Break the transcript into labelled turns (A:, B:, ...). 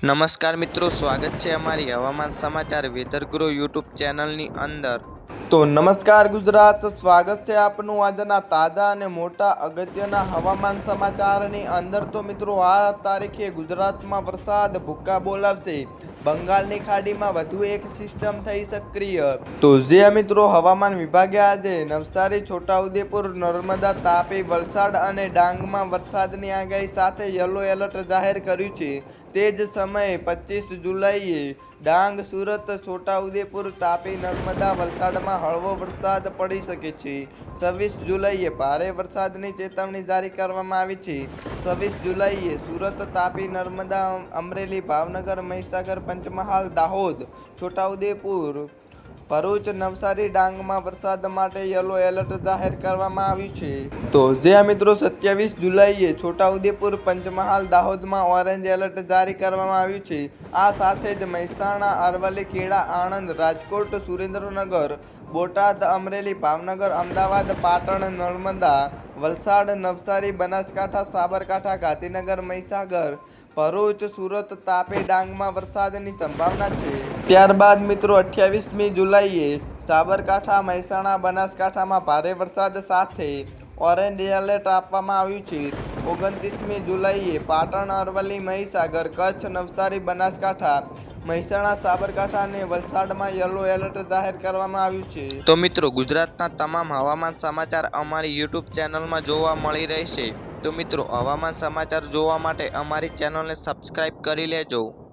A: નમસ્કાર મિત્રો, સ્વાગત છે અમારી હવામાન સમાચાર વેધર ગુરુ યુટ્યુબ ચેનલની અંદર।
B: તો નમસ્કાર ગુજરાત, સ્વાગત છે આપનું આજના તાજા અને મોટા અગત્યના હવામાન સમાચારની અંદર। તો મિત્રો, આ તારીખે ગુજરાતમાં વરસાદ ભૂક્કા બોલાવશે। બંગાળની ખાડીમાં વધુ એક સિસ્ટમ થઈ સક્રિય। તો જે મિત્રો હવામાન વિભાગે આજે નવસારી, છોટાઉદેપુર, નર્મદા, તાપી, વલસાડ અને ડાંગમાં વરસાદની આગાહી સાથે યલો એલર્ટ જાહેર કર્યું છે। તે જ સમયે 25 જુલાઈએ ડાંગ, સુરત, છોટાઉદેપુર, તાપી, નર્મદા, વલસાડમાં હળવો વરસાદ પડી શકે છે। 26 જુલાઈએ ભારે વરસાદની ચેતવણી જારી કરવામાં આવી છે। 26 જુલાઈએ સુરત, તાપી, નર્મદા, અમરેલી, ભાવનગર, મહીસાગર, પંચમહાલ, દાહોદ, છોટાઉદેપુર, ભરૂચ, નવસારી, ડાંગમાં વરસાદ માટે યલો એલર્ટ જાહેર કરવામાં આવ્યું છે। તો જે મિત્રો 27 જુલાઈએ છોટાઉદેપુર, પંચમહાલ, દાહોદમાં ઓરેન્જ એલર્ટ જારી કરવામાં આવ્યું છે। આ સાથે જ મહેસાણા, અરવલ્લી, ખેડા, આણંદ, રાજકોટ, સુરેન્દ્રનગર, બોટાદ, અમરેલી, ભાવનગર, અમદાવાદ, પાટણ, નર્મદા, વલસાડ, નવસારી, બનાસકાંઠા, સાબરકાંઠા, ગાંધીનગર, મહીસાગર, ભરૂચ, સુરત, તાપી, ડાંગમાં વરસાદની સંભાવના છે। ત્યારબાદ મિત્રો 28મી જુલાઈએ સાબરકાંઠા, મહેસાણા, બનાસકાંઠામાં ભારે વરસાદ સાથે ઓરેન્જ એલર્ટ આપવામાં આવ્યું છે। 29મી જુલાઈએ પાટણ, અરવલ્લી, મહીસાગર, કચ્છ, નવસારી, બનાસકાંઠા, મહેસાણા, સાબરકાંઠા અને વલસાડમાં યલો એલર્ટ જાહેર કરવામાં આવ્યું છે।
A: તો મિત્રો, ગુજરાતના તમામ હવામાન સમાચાર અમારી યુટ્યુબ ચેનલમાં જોવા મળી રહેશે। તો મિત્રો, હવામાન સમાચાર જોવા માટે અમારી ચેનલને સબસ્ક્રાઇબ કરી લેજો।